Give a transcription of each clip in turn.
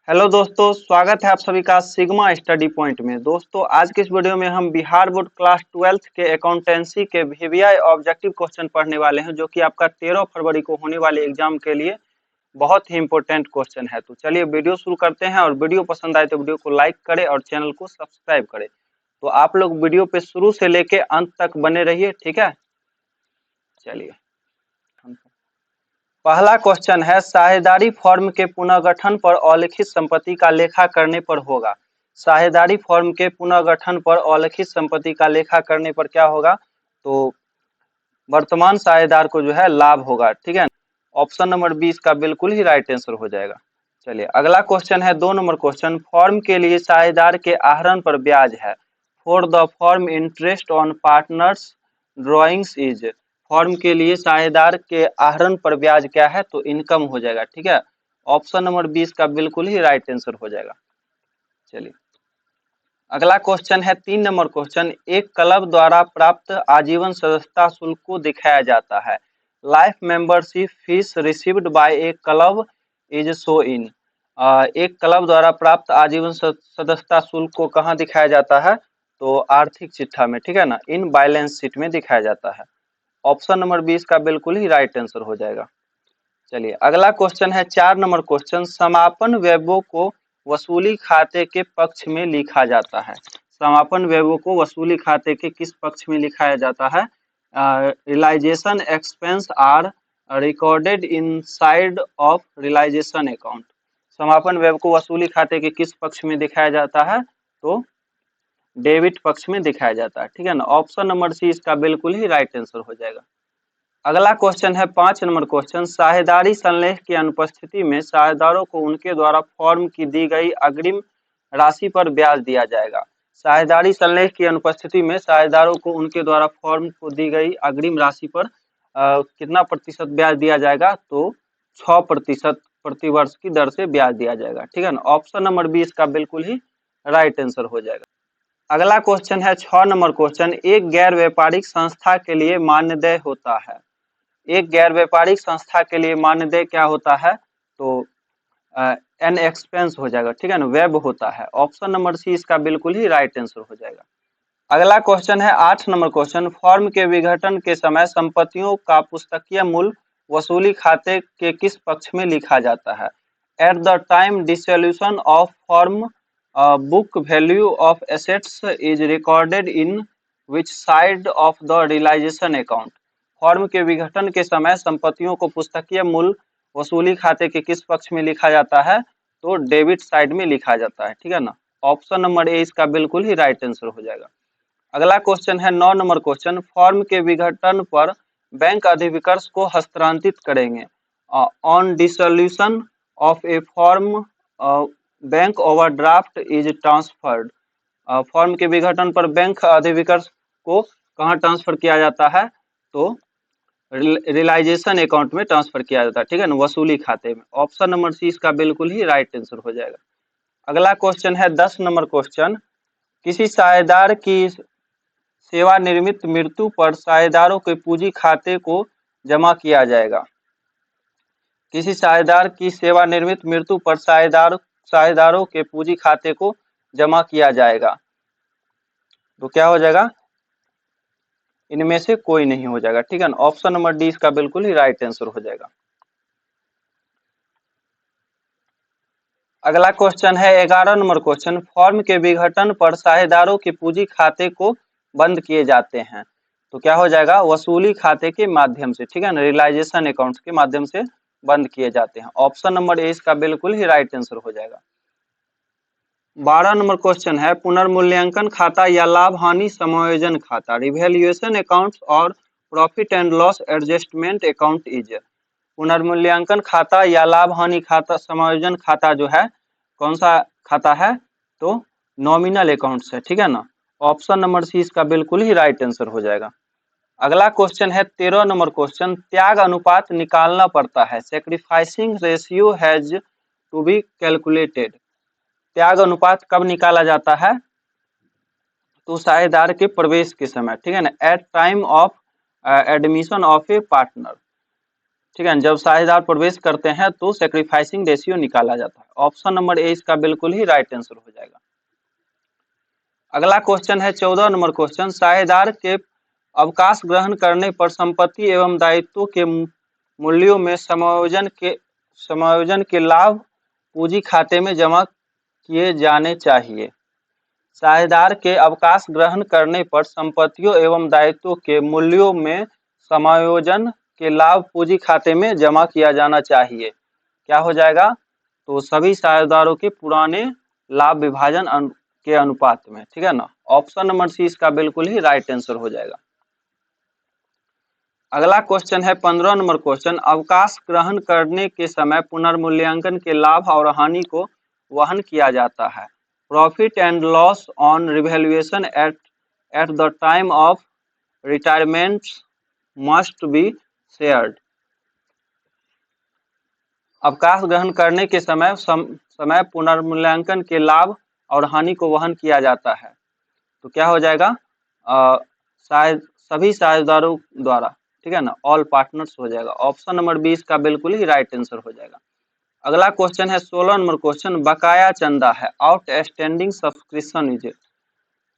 Hello दोस्तों, स्वागत है आप सभी का सिग्मा स्टडी पॉइंट में। दोस्तों, आज के इस वीडियो में हम बिहार बोर्ड क्लास 12th के अकाउंटेंसी के वीवीआई ऑब्जेक्टिव क्वेश्चन पढ़ने वाले हैं, जो कि आपका 13 फरवरी को होने वाले एग्जाम के लिए बहुत ही इंपॉर्टेंट क्वेश्चन है। तो चलिए वीडियो शुरू करते हैं, और वीडियो पसंद आए तो वीडियो को लाइक करें और चैनल को सब्सक्राइब करें। तो आप लोग वीडियो पे शुरू से लेके अंत तक बने रहिए, ठीक है। चलिए, पहला क्वेश्चन है, साझेदारी फॉर्म के पुनर्गठन पर अलिखित संपत्ति का लेखा करने पर होगा। साझेदारी फॉर्म के पुनर्गठन पर अलिखित संपत्ति का लेखा करने पर क्या होगा? तो वर्तमान साझेदार को जो है लाभ होगा, ठीक है। ऑप्शन नंबर 20 का बिल्कुल ही राइट आंसर हो जाएगा। चलिए, अगला क्वेश्चन है 2 नंबर क्वेश्चन, फॉर्म के लिए साझेदार के आहरण पर ब्याज है। For the firm interest on partners drawings is. Form के लिए साझेदार के आहरण पर ब्याज क्या है? तो इनकम हो जाएगा, ठीक है। ऑप्शन नंबर 20 का बिल्कुल ही राइट आंसर हो जाएगा। चलिए, अगला क्वेश्चन है 3 नंबर क्वेश्चन, एक क्लब द्वारा प्राप्त आजीवन सदस्यता शुल्क को दिखाया जाता है। Life membership fees received by A club is show इन। एक क्लब द्वारा प्राप्त आजीवन सदस्यता शुल्क को कहाँ दिखाया जाता है? तो आर्थिक चिट्ठा में, ठीक है ना, इन बैलेंस शीट में दिखाया जाता है। ऑप्शन नंबर 20 का बिल्कुल ही राइट आंसर हो जाएगा। चलिए, अगला क्वेश्चन है 4 नंबर क्वेश्चन, समापन व्ययों को वसूली खाते के पक्ष में लिखा जाता है। समापन व्ययों को वसूली खाते के किस पक्ष में लिखाया जाता है? Realization expense are recorded inside of realization account. समापन व्यय को वसूली खाते के किस पक्ष में दिखाया जाता है? तो डेबिट पक्ष में दिखाया जाता है, ठीक है ना। ऑप्शन नंबर सी इसका बिल्कुल ही राइट आंसर हो जाएगा। अगला क्वेश्चन है 5 नंबर क्वेश्चन, साझेदारी संलेख की अनुपस्थिति में साझेदारों को उनके द्वारा फॉर्म की दी गई अग्रिम राशि पर ब्याज दिया जाएगा। साझेदारी संलेख की अनुपस्थिति में साझेदारों को उनके द्वारा फॉर्म को दी गई अग्रिम राशि पर कितना प्रतिशत ब्याज दिया जाएगा? तो 6% प्रतिवर्ष की दर से ब्याज दिया जाएगा, ठीक है ना। ऑप्शन नंबर 20 का बिल्कुल ही राइट आंसर हो जाएगा। अगला क्वेश्चन है 6 नंबर क्वेश्चन, एक गैर व्यापारिक संस्था के लिए मान्यदेय होता है। एक गैर व्यापारिक संस्था के लिए मानदेय क्या होता है? तो एन एक्सपेंस हो जाएगा, ठीक है ना, वेब होता है। ऑप्शन नंबर सी इसका बिल्कुल ही राइट आंसर हो जाएगा। अगला क्वेश्चन है 8 नंबर क्वेश्चन, फॉर्म के विघटन के समय संपत्तियों का पुस्तकीय मूल्य वसूली खाते के किस पक्ष में लिखा जाता है? At the time dissolution of firm book value of assets is recorded in which side of the realization account. Firm के विघटन के समय संपत्तियों को पुस्तकीय मूल्य वसूली खाते के किस पक्ष में लिखा जाता है? तो डेबिट साइड में लिखा जाता है, ठीक है ना। ऑप्शन नंबर ए इसका बिल्कुल ही राइट आंसर हो जाएगा। अगला क्वेश्चन है 9 नंबर क्वेश्चन, फॉर्म के विघटन पर बैंक अधिविकर्ष को हस्तांतरित करेंगे। On dissolution of A form bank overdraft is transferred. Form के विघटन पर बैंक अधिविकर्ष को कहाँ ट्रांसफर किया जाता है? तो रियलाइजेशन अकाउंट में ट्रांसफर किया जाता है, ठीक है ना, वसूली खाते में। ऑप्शन नंबर सी इसका बिल्कुल ही राइट आंसर हो जाएगा। अगला क्वेश्चन है 10 नंबर क्वेश्चन, किसी साझेदार की सेवानिवृत्त मृत्यु पर साझेदारों के पूंजी खाते को जमा किया जाएगा। किसी साझेदार की सेवानिवृत्त मृत्यु पर साझेदारों के पूंजी खाते को जमा किया जाएगा। तो क्या हो जाएगा? इनमें से कोई नहीं हो जाएगा, ठीक है ना। ऑप्शन नंबर डी इसका बिल्कुल ही राइट आंसर हो जाएगा। अगला क्वेश्चन है 11 नंबर क्वेश्चन, फॉर्म के विघटन पर साझेदारों के पूंजी खाते को बंद किए जाते हैं। तो क्या हो जाएगा? वसूली खाते के माध्यम से, ठीक है ना, रियलाइजेशन अकाउंट्स के माध्यम से बंद किए जाते हैं। ऑप्शन नंबर ए इसका बिल्कुल ही राइट आंसर हो जाएगा। 12 नंबर क्वेश्चन है, पुनर्मूल्यांकन खाता या लाभ हानि समायोजन खाता, रिवैल्यूएशन अकाउंट्स और profit and loss adjustment account is. पुनर्मूल्यांकन खाता या लाभ हानि खाता समायोजन खाता जो है, कौन सा खाता है? तो नॉमिनल अकाउंट्स है, ठीक है ना। ऑप्शन नंबर सी इसका बिल्कुल ही राइट आंसर हो जाएगा। अगला क्वेश्चन है 13 नंबर क्वेश्चन, त्याग अनुपात निकालना पड़ता है। Sacrificing ratio has to be calculated. त्याग अनुपात कब निकाला जाता है? तो साझेदार के प्रवेश के समय, ठीक है ना, at time of admission of a partner. ठीक है। जब साझेदार प्रवेश करते हैं तो सेक्रीफाइसिंग रेशियो निकाला जाता है। ऑप्शन नंबर ए इसका बिल्कुल ही राइट आंसर हो जाएगा। अगला क्वेश्चन है 14 नंबर क्वेश्चन, साझेदार के अवकाश ग्रहण करने पर संपत्ति एवं दायित्वों के मूल्यों में समायोजन के लाभ पूंजी खाते में जमा किए जाने चाहिए। साझेदार के अवकाश ग्रहण करने पर संपत्तियों एवं दायित्वों के मूल्यों में समायोजन के लाभ पूंजी खाते में जमा किया जाना चाहिए। क्या हो जाएगा? तो सभी साझेदारों के पुराने लाभ विभाजन के अनुपात में, ठीक है ना। ऑप्शन नंबर सी इसका बिल्कुल ही राइट आंसर हो जाएगा। अगला क्वेश्चन है 15 नंबर क्वेश्चन, अवकाश ग्रहण करने के समय पुनर्मूल्यांकन के लाभ और हानि को वहन किया जाता है। Profit and loss on revaluation eight the time of retirement must be shared. अवकाश ग्रहण करने के समय पुनर्मूल्यांकन के लाभ और हानि को वहन किया जाता है। तो क्या हो जाएगा? सभी साझेदारों द्वारा, ठीक है ना, ऑल पार्टनर्स हो जाएगा। ऑप्शन नंबर 20 का बिल्कुल ही राइट आंसर हो जाएगा। अगला क्वेश्चन है 16 नंबर क्वेश्चन, बकाया चंदा है। Outstanding subscription is,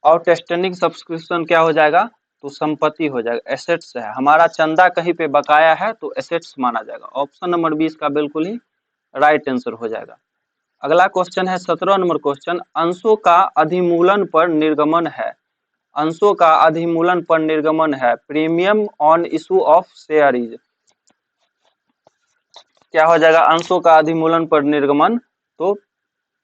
outstanding subscription क्या हो जाएगा? तो संपत्ति हो जाएगा, एसेट्स है। हमारा चंदा कहीं पे बकाया है तो एसेट्स माना जाएगा। ऑप्शन नंबर 20 का बिल्कुल ही राइट आंसर हो जाएगा। अगला क्वेश्चन है 17 नंबर क्वेश्चन, अंशों का अधिमूलन पर निर्गमन है। अंशों का अधिमूलन पर निर्गमन है। Premium on issue of share is, क्या हो जाएगा? अंशों का अधिमूलन पर निर्गमन तो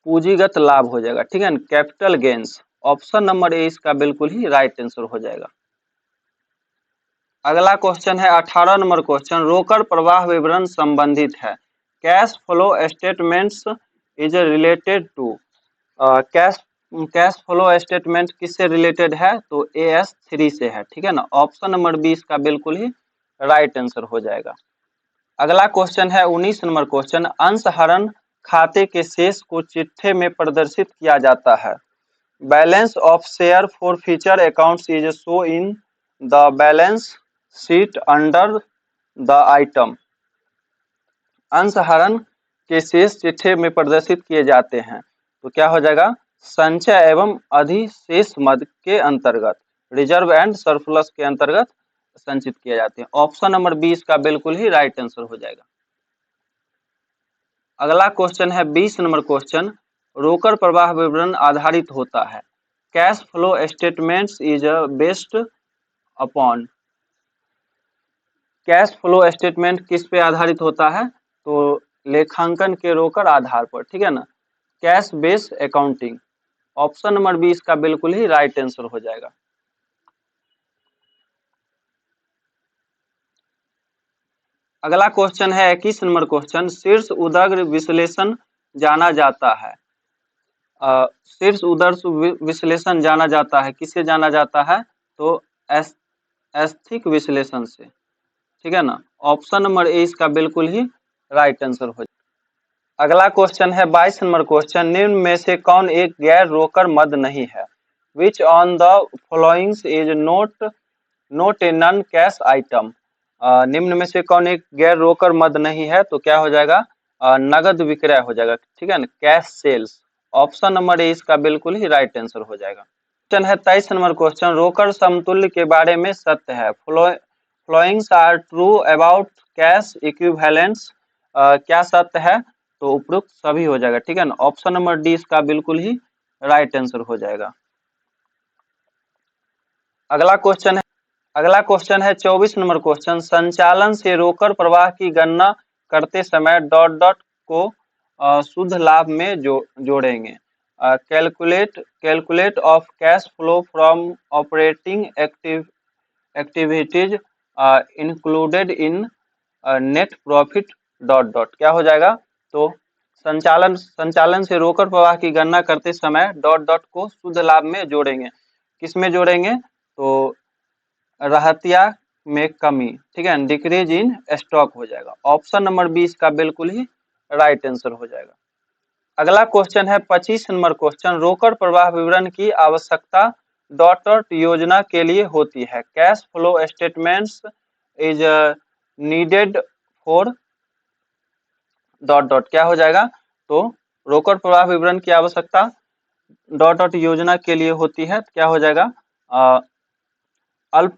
पूंजीगत लाभ हो जाएगा, ठीक है ना, capital gains. Option number A इसका बिल्कुल ही राइट आंसर हो जाएगा। अगला क्वेश्चन है 18 नंबर क्वेश्चन, रोकड़ प्रवाह विवरण संबंधित है। Cash flow statements is related to, cash flow statement किससे रिलेटेड है? तो AS3 से है, ठीक है ना। ऑप्शन नंबर 20 का बिल्कुल ही राइट आंसर हो जाएगा। अगला क्वेश्चन है 19 नंबर क्वेश्चन, अंशहरण खाते के शेष को चिट्ठे में प्रदर्शित किया जाता है। Balance of share for future accounts is show in the balance sheet under the item. अंशहरण के शेष चिट्ठे में प्रदर्शित किए जाते हैं तो क्या हो जाएगा? संचय एवं अधिशेष मद के अंतर्गत, रिजर्व एंड सरप्लस के अंतर्गत संचित किए जाते हैं। ऑप्शन नंबर 20 का बिल्कुल ही राइट आंसर हो जाएगा। अगला क्वेश्चन है 20 नंबर क्वेश्चन, रोकड़ प्रवाह विवरण आधारित होता है। Cash flow statements is based upon, cash flow statement किस पे आधारित होता है? तो लेखांकन के रोकड़ आधार पर, ठीक है ना, cash based accounting. Option number 20 का बिल्कुल ही राइट आंसर हो जाएगा। अगला क्वेश्चन है 21 नंबर क्वेश्चन, शीर्ष उदग्र विश्लेषण जाना जाता है। शीर्ष उदग्र विश्लेषण जाना जाता है, किससे जाना जाता है? तो आर्थिक विश्लेषण से, ठीक है ना। ऑप्शन नंबर ए इसका बिल्कुल ही राइट आंसर हो जाएगा। अगला क्वेश्चन है 22 नंबर क्वेश्चन, निम्न में से कौन एक गैर रोकड़ मद नहीं है? Which on the followings is not a non cash item. निम्न में से कौन एक गैर रोकड़ मद नहीं है? तो क्या हो जाएगा? नगद विक्रय हो जाएगा, ठीक है ना, cash sales. Option number A इसका बिल्कुल ही राइट आंसर हो जाएगा। क्वेश्चन है 23 नंबर क्वेश्चन, रोकड़ समतुल्य के बारे में सत्य है। Followings are true about cash equivalents, क्या सत्य है? तो उपरोक्त सभी हो जाएगा, ठीक है ना। ऑप्शन नंबर डी इसका बिल्कुल ही राइट आंसर हो जाएगा। अगला क्वेश्चन है 24 नंबर क्वेश्चन, संचालन से रोकड़ प्रवाह की गणना करते समय डॉट डॉट को शुद्ध लाभ में जोड़ेंगे। Calculate of cash flow from operating activities included in net profit dot dot, क्या हो जाएगा? तो संचालन से रोकड़ प्रवाह की गणना करते समय डॉट डॉट को शुद्ध लाभ में जोड़ेंगे। किस में जोड़ेंगे? तो रहतिया में कमी, ठीक है, डिक्रीज इन स्टॉक हो जाएगा। ऑप्शन नंबर 20 का बिल्कुल ही राइट आंसर हो जाएगा। अगला क्वेश्चन है 25 नंबर क्वेश्चन, रोकड़ प्रवाह विवरण की आवश्यकता डॉट डॉट योजना के लिए होती है। Cash flow statements is needed 4 dot dot क्या हो जाएगा, तो रोकड़ प्रवाह विवरण की आवश्यकता डॉट डॉट योजना के लिए होती है, क्या हो जाएगा, अल्प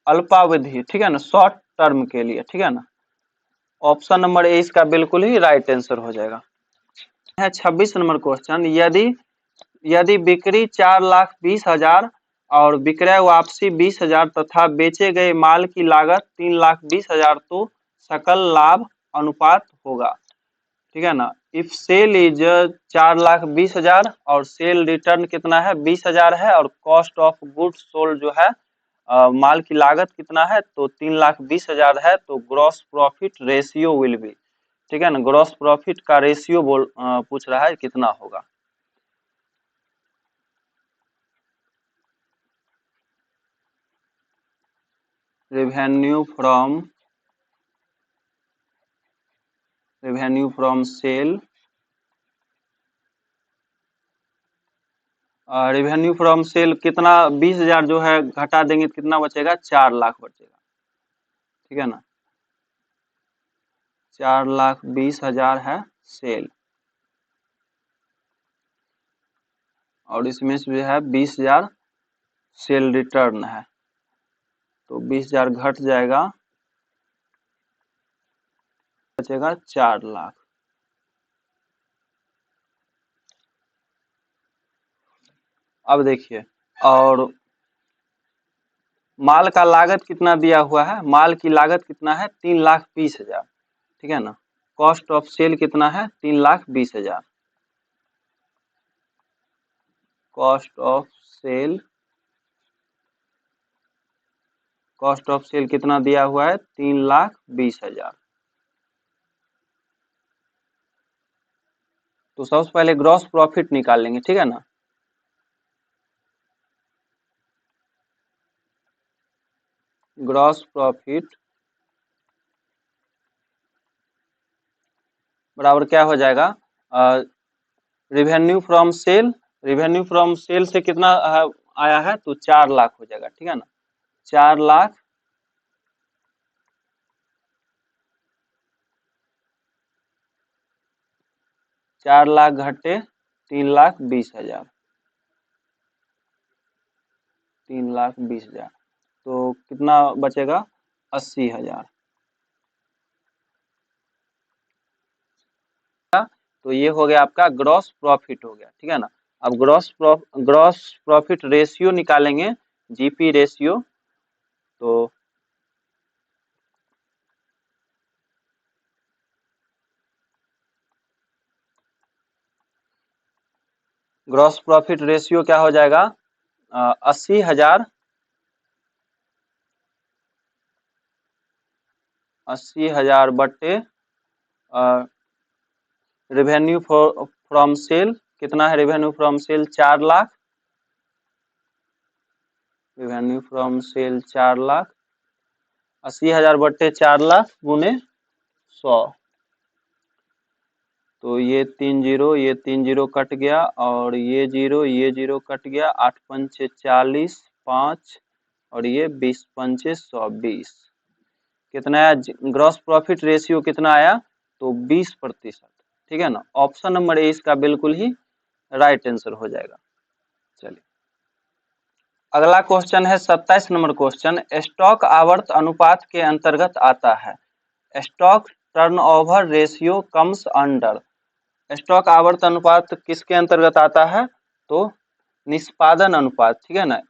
अल्पावधि, ठीक है ना, शॉर्ट टर्म के लिए, ठीक है ना। ऑप्शन नंबर ए इसका बिल्कुल ही राइट आंसर हो जाएगा। है 26 नंबर क्वेश्चन, यदि यदि बिक्री 4,20,000 और विक्रय वापसी 20,000 तथा बेचे गए माल की लागत 3,20,000 तो सकल लाभ अनुपात होगा, ठीक है ना। इफ सेल इज 4,20,000 और सेल रिटर्न कितना है 20,000 है और कॉस्ट ऑफ गुड्स सोल्ड जो है माल की लागत कितना है तो 3,20,000 है, तो gross profit ratio will be, ठीक है ना, ग्रॉस प्रॉफिट का रेशियो पूछ रहा है कितना होगा। Revenue from sale, revenue from sale कितना 20,000 जो है घटा देंगे तो कितना बचेगा 4 लाख बचेगा, ठीक है ना। 4,20,000 है सेल और इसमें से जो है 20,000 सेल रिटर्न है, तो 20,000 घट जाएगा, बचेगा 4 लाख। अब देखिए, और माल का लागत कितना दिया हुआ है, माल की लागत कितना है 3,20,000, ठीक है ना। कॉस्ट ऑफ सेल कितना है 3,20,000, कॉस्ट ऑफ सेल कितना दिया हुआ है 3,20,000। तो सबसे पहले ग्रॉस प्रॉफिट निकाल लेंगे, ठीक है ना। ग्रॉस प्रॉफिट बराबर क्या हो जाएगा, रेवेन्यू फ्रॉम सेल से कितना आया है तो 4 लाख हो जाएगा, ठीक है ना। 4 लाख घटे 3,20,000, 3,20,000 तो कितना बचेगा 80,000। तो ये हो गया आपका ग्रॉस प्रॉफिट हो गया, ठीक है ना। अब ग्रॉस प्रॉफिट रेशियो निकालेंगे, जीपी रेशियो, तो ग्रॉस प्रॉफिट रेशियो क्या हो जाएगा 80,000 बटे रेवेन्यू फ्रॉम सेल, कितना है revenue from sale 4 lakh, revenue from sale 4 lakh, 80,000 बटे 4 लाख गुने 100, तो ये 3 जीरो कट गया और ये जीरो कट गया, 8 पंचे 40, 5 और ये 20 पंचे 120, कितना आया ग्रॉस प्रॉफिट रेशियो कितना आया तो 20%, ठीक है ना। ऑप्शन नंबर ए इसका बिल्कुल ही राइट आंसर हो जाएगा। चलिए अगला क्वेश्चन है 27 नंबर क्वेश्चन, स्टॉक आवर्त अनुपात के अंतर्गत आता है, stock turnover ratio comes under, stock आवर्त अनुपात किसके अंतर्गत आता है तो निष्पादन अनुपात, ठीक है ना,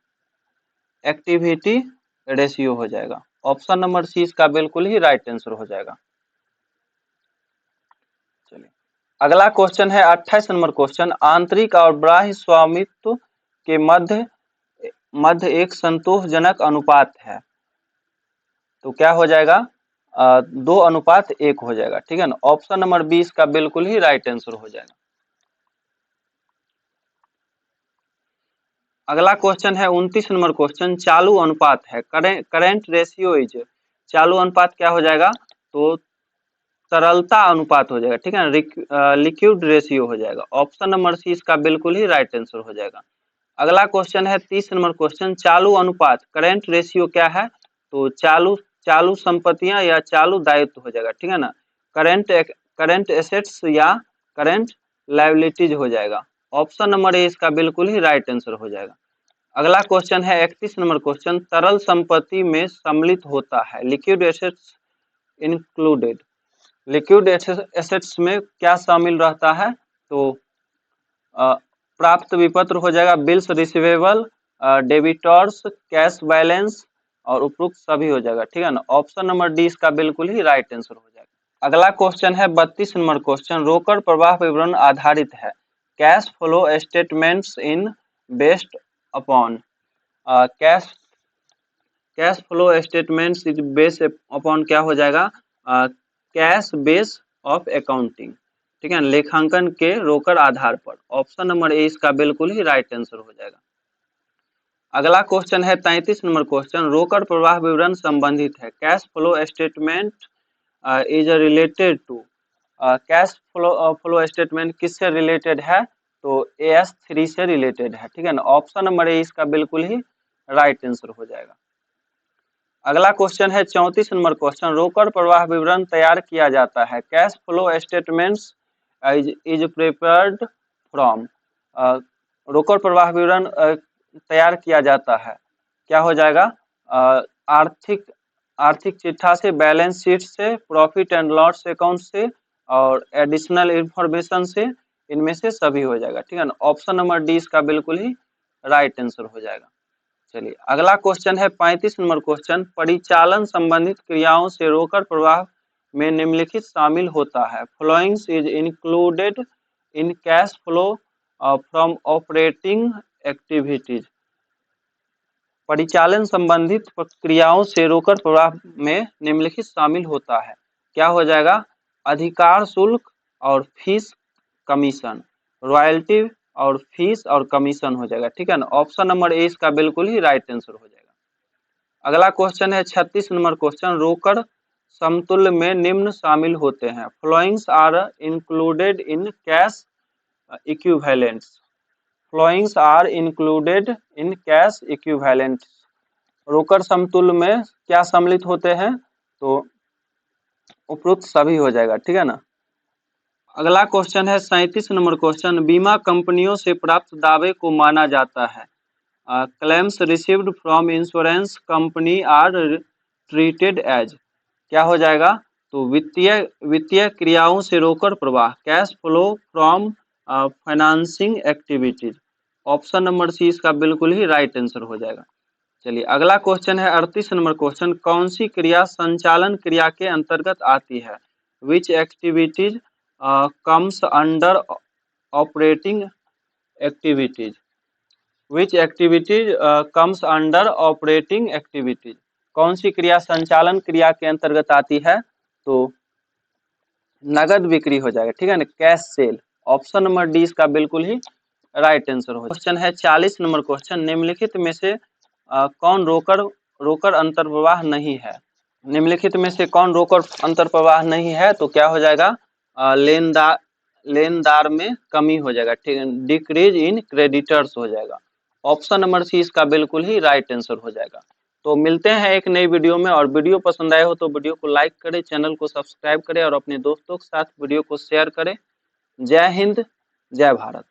एक्टिविटी रेशियो हो जाएगा। ऑप्शन नंबर सी इसका बिल्कुल ही राइट आंसर हो जाएगा। चलिए अगला क्वेश्चन है 28 नंबर क्वेश्चन, आंतरिक और बाह्य स्वामित्व के मध्य एक संतोषजनक अनुपात है, तो क्या हो जाएगा 2:1 हो जाएगा, ठीक है ना। ऑप्शन नंबर 20 का बिल्कुल ही राइट आंसर हो जाएगा। अगला क्वेश्चन है 29 नंबर क्वेश्चन, चालू अनुपात है, करेंट रेशियो इज, चालू अनुपात क्या हो जाएगा तो तरलता अनुपात हो जाएगा, ठीक है ना, लिक्विड रेशियो हो जाएगा। ऑप्शन नंबर सी इसका बिल्कुल ही राइट आंसर हो जाएगा। अगला क्वेश्चन है 30 नंबर क्वेश्चन, चालू अनुपात करेंट रेशियो क्या है तो चालू संपत्तियां या चालू दायित्व हो जाएगा, ठीक है ना। करंट एसेट्स या करंट लायबिलिटीज हो जाएगा। ऑप्शन नंबर ए इसका बिल्कुल ही राइट आंसर हो जाएगा। अगला क्वेश्चन है 31 नंबर क्वेश्चन, तरल संपत्ति में सम्मिलित होता है, liquid assets included. Liquid assets में क्या शामिल रहता है, तो प्राप्त विपत्र हो जाएगा, bills receivable, debtors, cash balance और उपरोक्त सभी हो जाएगा, ठीक है ना। ऑप्शन नंबर डी इसका बिल्कुल ही राइट आंसर हो जाएगा। अगला क्वेश्चन है 32 नंबर क्वेश्चन, रोकड़ प्रवाह विवरण आधारित है, cash flow statements in based upon. Cash flow statements is base upon क्या हो जाएगा, कैश बेस ऑफ अकाउंटिंग, ठीक है, लेखांकन के रोकड़ आधार पर। ऑप्शन नंबर ए इसका बिल्कुल ही राइट आंसर हो जाएगा। अगला क्वेश्चन है 33 नंबर क्वेश्चन, रोकड़ प्रवाह विवरण संबंधित है, cash flow statement is related to. Cash flow statement किससे रिलेटेड है, तो AS3 से रिलेटेड है, ठीक है ना। ऑप्शन नंबर ए इसका बिल्कुल ही राइट आंसर हो जाएगा। अगला क्वेश्चन है 34 नंबर क्वेश्चन, रोकड़ प्रवाह विवरण तैयार किया जाता है, cash flow statements is prepared from. रोकड़ प्रवाह विवरण तैयार किया जाता है, क्या हो जाएगा, आर्थिक चिट्ठा से, बैलेंस शीट से, प्रॉफिट एंड लॉस अकाउंट से और एडिशनल इंफॉर्मेशन से, इनमें से सभी हो जाएगा, ठीक है ना। ऑप्शन नंबर डी इसका बिल्कुल ही राइट आंसर हो जाएगा। चलिए अगला क्वेश्चन है 35 नंबर क्वेश्चन, परिचालन संबंधित क्रियाओं से रोकड़ प्रवाह में निम्नलिखित शामिल होता है, followings is included in cash flow from operating activities. परिचालन संबंधित क्रियाओं से रोकड़ प्रवाह में निम्नलिखित शामिल होता है, क्या हो जाएगा, अधिकार शुल्क और फीस कमीशन, रॉयल्टी और फीस और कमीशन हो जाएगा, ठीक है ना। ऑप्शन नंबर ए इसका बिल्कुल ही राइट आंसर हो जाएगा। अगला क्वेश्चन है 36 नंबर क्वेश्चन, रोकड़ समतुल्य में निम्न शामिल होते हैं, followings are included in cash equivalents. Followings are included in cash equivalents. रोकड़ समतुल्य में क्या सम्मिलित होते हैं, तो उपरोक्त सभी हो जाएगा, ठीक है ना। अगला क्वेश्चन है 37 नंबर क्वेश्चन, बीमा कंपनियों से प्राप्त दावे को माना जाता है, claims received from insurance company are treated as. क्या हो जाएगा, तो वित्तीय क्रियाओं से रोकड़ प्रवाह, cash flow from financing activities. Option number C इसका बिल्कुल ही राइट आंसर हो जाएगा। चलिए अगला क्वेश्चन है 38 नंबर क्वेश्चन, कौन सी क्रिया संचालन क्रिया के अंतर्गत आती है, which activities comes under operating activities. Which activities comes under operating activities. कौन सी क्रिया संचालन क्रिया के अंतर्गत आती है, तो नगद बिक्री हो जाएगा, ठीक है ना, cash cell. Option number D इसका बिल्कुल ही राइट आंसर हो। क्वेश्चन है 40 नंबर क्वेश्चन, निम्नलिखित में से कौन रोकड़ अंतर्प्रवाह नहीं है। निम्नलिखित में से कौन रोकड़ अंतर्प्रवाह नहीं है, तो क्या हो जाएगा, लेनदार में कमी हो जाएगा, ठीक है, डिक्रीज इन क्रेडिटर्स हो जाएगा। ऑप्शन नंबर सी इसका बिल्कुल ही राइट आंसर हो जाएगा। तो मिलते हैं एक नई वीडियो में, और वीडियो पसंद आए हो तो वीडियो को लाइक करें, चैनल को सब्सक्राइब करें और अपने दोस्तों के साथ वीडियो को शेयर करें। जय हिंद, जय भारत।